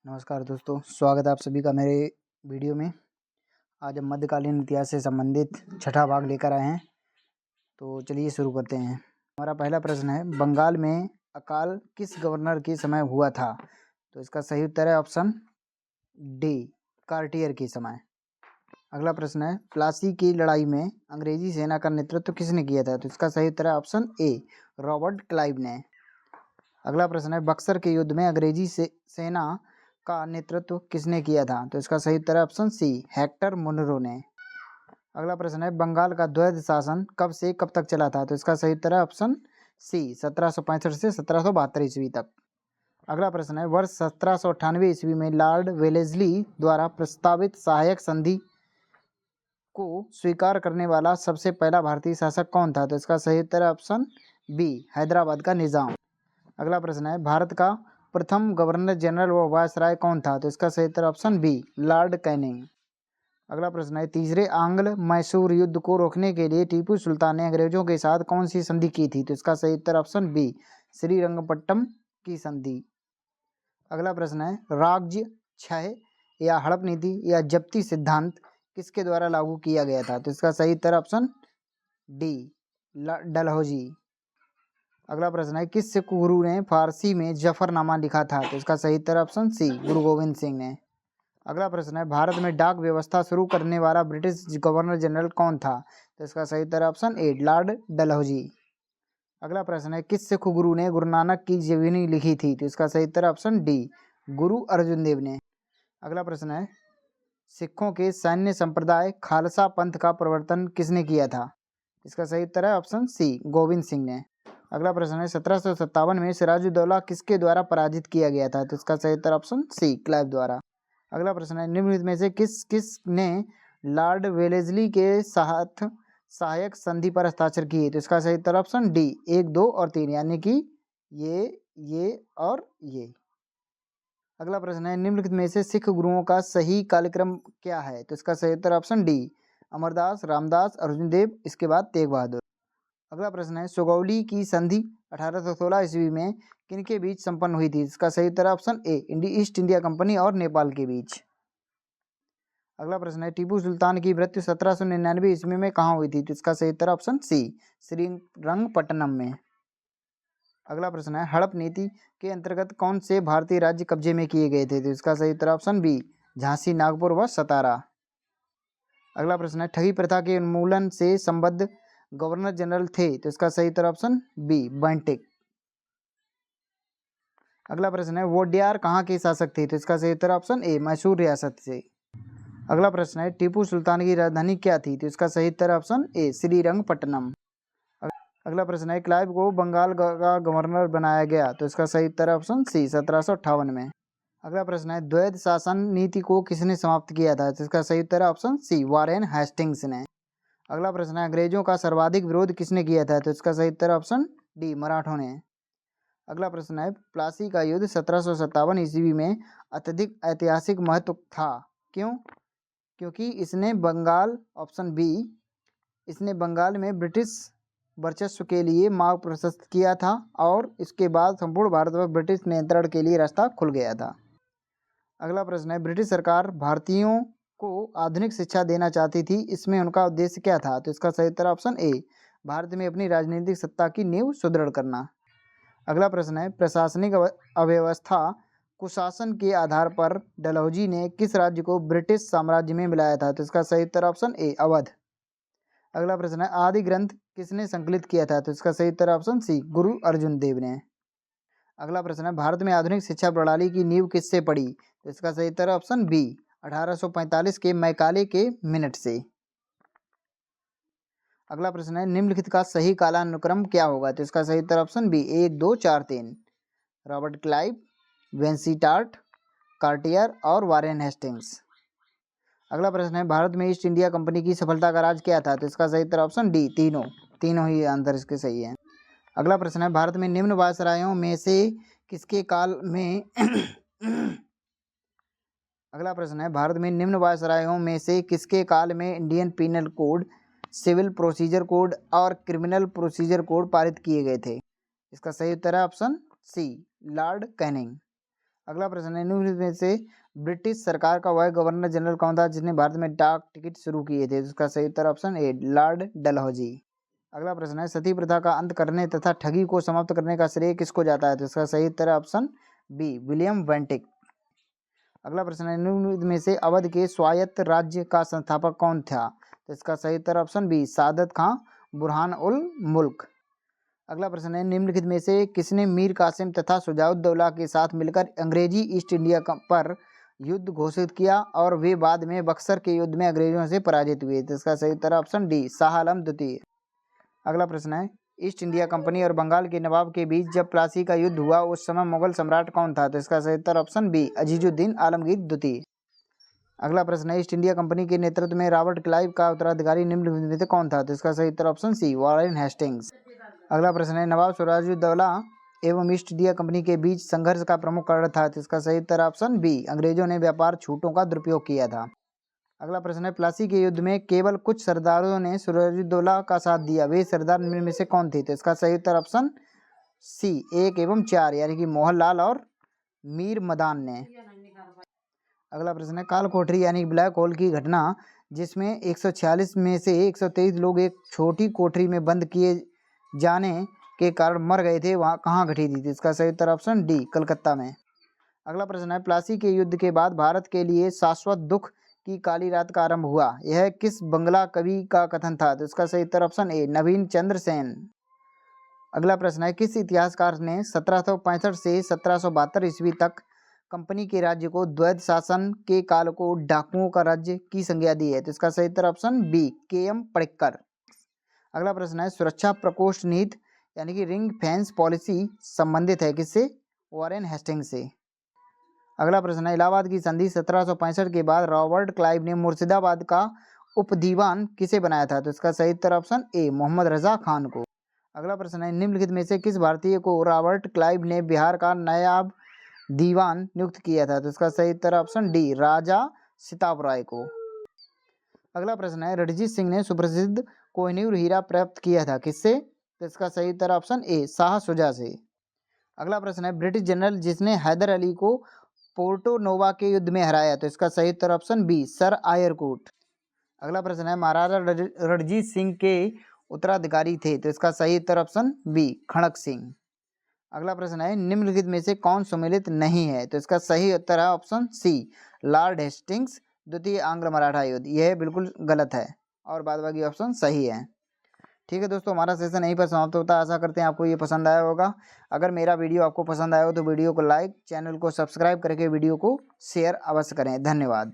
नमस्कार दोस्तों, स्वागत है आप सभी का मेरे वीडियो में। आज हम मध्यकालीन इतिहास से संबंधित छठा भाग लेकर आए हैं। तो चलिए शुरू करते हैं। हमारा पहला प्रश्न है, बंगाल में अकाल किस गवर्नर के समय हुआ था? तो इसका सही उत्तर है ऑप्शन डी, कार्टियर के समय। अगला प्रश्न है, प्लासी की लड़ाई में अंग्रेजी सेना का नेतृत्व किसने किया था? तो इसका सही उत्तर है ऑप्शन ए, रॉबर्ट क्लाइव ने। अगला प्रश्न है, बक्सर के युद्ध में अंग्रेजी सेना का नेतृत्व किसने किया था? तो इसका सही उत्तर है ऑप्शन सी, हेक्टर मुनरो ने। अगला प्रश्न है, बंगाल का द्वैध शासन कब से कब तक चला था? तो इसका सही उत्तर है ऑप्शन सी, 1765 से 1772 ईस्वी तक। अगला प्रश्न है, वर्ष 1798 ईस्वी में लॉर्ड वेलेस्ली द्वारा प्रस्तावित सहायक संधि को स्वीकार करने वाला सबसे पहला भारतीय शासक कौन था? तो इसका सही उत्तर है ऑप्शन बी, हैदराबाद का निजाम। अगला प्रश्न है, भारत का प्रथम गवर्नर जनरल व वायसराय कौन था? तो इसका सही उत्तर ऑप्शन बी, लॉर्ड कैनिंग। अगला प्रश्न है, तीसरे आंग्ल मैसूर युद्ध को रोकने के लिए टीपू सुल्तान ने अंग्रेजों के साथ कौन सी संधि की थी? तो इसका सही उत्तर ऑप्शन बी, श्रीरंगपट्टम की संधि। अगला प्रश्न है, राज्य क्षय या हड़प नीति या जब्ती सिद्धांत किसके द्वारा लागू किया गया था? तो इसका सही उत्तर ऑप्शन डी, डलहौजी। अगला प्रश्न है, किस सिख गुरु ने फारसी में जफरनामा लिखा था? तो इसका सही उत्तर ऑप्शन सी, गुरु गोविंद सिंह ने। अगला प्रश्न है, भारत में डाक व्यवस्था शुरू करने वाला ब्रिटिश गवर्नर जनरल कौन था? तो इसका सही उत्तर ऑप्शन ए, लॉर्ड डलहौजी। अगला प्रश्न है, किस सिख गुरु ने गुरु नानक की जीवनी लिखी थी? तो इसका सही उत्तर ऑप्शन डी, गुरु अर्जुन देव ने। अगला प्रश्न है, सिखों के सैन्य संप्रदाय खालसा पंथ का प्रवर्तन किसने किया था? इसका सही उत्तर है ऑप्शन सी, गोविंद सिंह ने। अगला प्रश्न है, 1757 में सिराजुद्दौला किसके द्वारा पराजित किया गया था? तो इसका सही उत्तर ऑप्शन सी, क्लाइव द्वारा। अगला प्रश्न है, निम्नलिखित में से किस किस ने लॉर्ड वेलेस्ली के साथ सहायक संधि पर हस्ताक्षर किए? तो इसका सही उत्तर ऑप्शन डी, 1, 2 और 3, यानी कि ये और ये। अगला प्रश्न है, निम्नलिखित में से सिख गुरुओं का सही कालक्रम क्या है? तो इसका सही उत्तर ऑप्शन डी, अमरदास, रामदास, अर्जुन देव, इसके बाद तेग बहादुर। अगला प्रश्न है, सुगौली की संधि 1816 ईस्वी में किनके बीच संपन्न हुई थी? इसका सही उत्तर option A, East India Company और नेपाल के बीच। अगला प्रश्न है, टीपू सुल्तान की मृत्यु 1799 ईस्वी में कहाँ हुई थी? तो इसका सही उत्तर ऑप्शन सी, श्रीरंगपट्टनम में। अगला प्रश्न है, हड़प नीति के अंतर्गत कौन से भारतीय राज्य कब्जे में किए गए थे? तो इसका सही उत्तर ऑप्शन बी, झांसी, नागपुर व सतारा। अगला प्रश्न है, ठगी प्रथा के उन्मूलन से संबद्ध गवर्नर जनरल थे? तो इसका सही उत्तर ऑप्शन बी, बेंटिक। अगला प्रश्न है, वोडियार कहाँ के शासक थे? तो इसका सही उत्तर ऑप्शन ए, मैसूर रियासत से। अगला प्रश्न है, टीपू सुल्तान की राजधानी क्या थी? तो इसका सही उत्तर ऑप्शन ए, श्रीरंगपट्टनम। अगला प्रश्न है, क्लाइव को बंगाल का गवर्नर बनाया गया? तो इसका सही उत्तर ऑप्शन सी, 1758 में। अगला प्रश्न है, द्वैध शासन नीति को किसने समाप्त किया था? तो इसका सही उत्तर ऑप्शन सी, वारेन हेस्टिंग्स ने। अगला प्रश्न है, अंग्रेजों का सर्वाधिक विरोध किसने किया था? तो इसका सही उत्तर ऑप्शन डी, मराठों ने। अगला प्रश्न है, प्लासी का युद्ध 1757 ईस्वी में अत्यधिक ऐतिहासिक महत्व था, क्यों? क्योंकि इसने बंगाल में ब्रिटिश वर्चस्व के लिए मार्ग प्रशस्त किया था और इसके बाद संपूर्ण भारत पर ब्रिटिश नियंत्रण के लिए रास्ता खुल गया था। अगला प्रश्न है, ब्रिटिश सरकार भारतीयों को आधुनिक शिक्षा देना चाहती थी, इसमें उनका उद्देश्य क्या था? तो इसका सही उत्तर ऑप्शन ए, भारत में अपनी राजनीतिक सत्ता की नींव सुदृढ़ करना। अगला प्रश्न है, प्रशासनिक अव्यवस्था कुशासन के आधार पर डलहौजी ने किस राज्य को ब्रिटिश साम्राज्य में मिलाया था? तो इसका सही उत्तर ऑप्शन ए, अवध। अगला प्रश्न है, आदि ग्रंथ किसने संकलित किया था? तो इसका सही उत्तर ऑप्शन सी, गुरु अर्जुन देव ने। अगला प्रश्न है, भारत में आधुनिक शिक्षा प्रणाली की नींव किससे पड़ी? तो इसका सही उत्तर ऑप्शन बी, 1845 के मैकाले के मिनट से। अगला प्रश्न है, निम्नलिखित का सही कालानुक्रम क्या होगा? तो इसका सही उत्तर option B, 1, 2, 4, 3। Robert Clive, Vansittart, Cartier और वारेन हेस्टिंग्स। अगला प्रश्न है, भारत में ईस्ट इंडिया कंपनी की सफलता का राज क्या था? तो इसका सही उत्तर ऑप्शन डी, तीनों ही आंसर इसके सही हैं। अगला प्रश्न है, भारत में निम्न वायसरायों में से किसके काल में अगला प्रश्न है, भारत में निम्न वायसरायों में से किसके काल में Indian penal code, civil procedure code और क्रिमिनल प्रोसीजर कोड पारित किए गए थे? इसका सही उत्तर है ऑप्शन सी, लॉर्ड कैनिंग। अगला प्रश्न है, निम्नलिखित में से ब्रिटिश सरकार का वह गवर्नर जनरल कौन था जिसने भारत में डाक टिकट शुरू किए थे? इसका सही उत्तर ऑप्शन ए लॉर्ड डलहौजी। अगला प्रश्न है, सती प्रथा का अंत करने तथा ठगी को समाप्त करने का श्रेय किसको जाता है? तो इसका सही उत्तर ऑप्शन बी विलियम बेंटिक। अगला प्रश्न है, निम्नलिखित में से अवध के स्वायत्त राज्य का संस्थापक कौन था? तो इसका सही उत्तर ऑप्शन बी सादत खां बुरहान उल मुल्क। अगला प्रश्न है, निम्नलिखित में से किसने मीर कासिम तथा शुजाउद्दौला के साथ मिलकर अंग्रेजी ईस्ट इंडिया पर युद्ध घोषित किया और वे बाद में बक्सर के युद्ध में अंग्रेजों से पराजित हुए? तो इसका सही उत्तर ऑप्शन डी शाह आलम द्वितीय। अगला प्रश्न है, ईस्ट इंडिया कंपनी और बंगाल के नवाब के बीच जब प्लासी का युद्ध हुआ उस समय मुगल सम्राट कौन था? तो इसका सही उत्तर ऑप्शन बी अजीजुद्दीन आलमगीर द्वितीय। अगला प्रश्न है, ईस्ट इंडिया कंपनी के नेतृत्व में रॉबर्ट क्लाइव का उत्तराधिकारी निम्नलिखित में से कौन था? तो इसका सही उत्तर ऑप्शन सी वॉरेन हेस्टिंग्स। अगला प्रश्न है, नवाब सिराजुद्दौला एवं ईस्ट इंडिया कंपनी के बीच संघर्ष का प्रमुख कारण था? तो इसका सही उत्तर ऑप्शन बी अंग्रेजों ने व्यापार छूटों का दुरुपयोग किया था। अगला प्रश्न है, प्लासी के युद्ध में केवल कुछ सरदारों ने सिराजुद्दौला का साथ दिया, वे सरदार निम्न में से कौन थे? तो इसका सही उत्तर ऑप्शन सी 1 एवं 4 यानी कि मोहनलाल और मीर मदान ने। अगला प्रश्न है, काल कोठरी यानी ब्लैक होल की घटना जिसमें 146 में से 123 लोग एक छोटी कोठरी में बंद किए जाने के कारण मर गए थे, वहाँ कहाँ घटी थी? इसका सही उत्तर ऑप्शन डी कलकत्ता में। अगला प्रश्न है, प्लासी के युद्ध के बाद भारत के लिए शाश्वत दुख की काली रात का आरंभ हुआ, यह किस बंगला कवि का कथन था? तो इसका सही उत्तर ऑप्शन ए नवीन चंद्र सेन। अगला प्रश्न है, किस इतिहासकार ने 1765 से 1772 ईस्वी तक कंपनी के राज्य को द्वैध शासन के काल को डाकुओं का राज्य की संज्ञा दी है? तो इसका सही उत्तर ऑप्शन बी के.एम. पडिक्कर। अगला प्रश्न है, सुरक्षा प्रकोष्ठ नीति यानी कि रिंग फेंस पॉलिसी संबंधित है किससे? वॉरेन हेस्टिंग्स से। अगला प्रश्न है, इलाहाबाद की संधि 1765 के बाद रॉबर्ट क्लाइव ने मुर्शिदाबाद का उपदीवान किसे बनाया था? तो इसका सही उत्तर ऑप्शन ए मोहम्मद रजा खान को। अगला प्रश्न है, निम्नलिखित में से किस भारतीय को रॉबर्ट क्लाइव ने बिहार का नायाब दीवान नियुक्त किया था? तो इसका सही उत्तर ऑप्शन डी राजा सिताब राय को। अगला प्रश्न है, रणजीत सिंह ने सुप्रसिद्ध कोहिनूर हीरा प्राप्त किया था किससे? तो इसका सही उत्तर ऑप्शन ए शाह शुजा से। अगला प्रश्न है, ब्रिटिश जनरल जिसने हैदर अली को पोर्टो नोवा के युद्ध में हराया? तो इसका सही उत्तर ऑप्शन बी सर आयरकूट। अगला प्रश्न है, महाराजा रणजीत सिंह के उत्तराधिकारी थे? तो इसका सही उत्तर ऑप्शन बी खड़क सिंह। अगला प्रश्न है, निम्नलिखित में से कौन सम्मिलित नहीं है? तो इसका सही उत्तर है ऑप्शन सी लॉर्ड हेस्टिंग्स द्वितीय आंग्ल मराठा युद्ध। यह बिल्कुल गलत है और बाद बाकी ऑप्शन सही है। ठीक है दोस्तों, हमारा सेशन यहीं पर समाप्त होता है। आशा करते हैं आपको ये पसंद आया होगा। अगर मेरा वीडियो आपको पसंद आया हो तो वीडियो को लाइक, चैनल को सब्सक्राइब करके वीडियो को शेयर अवश्य करें। धन्यवाद।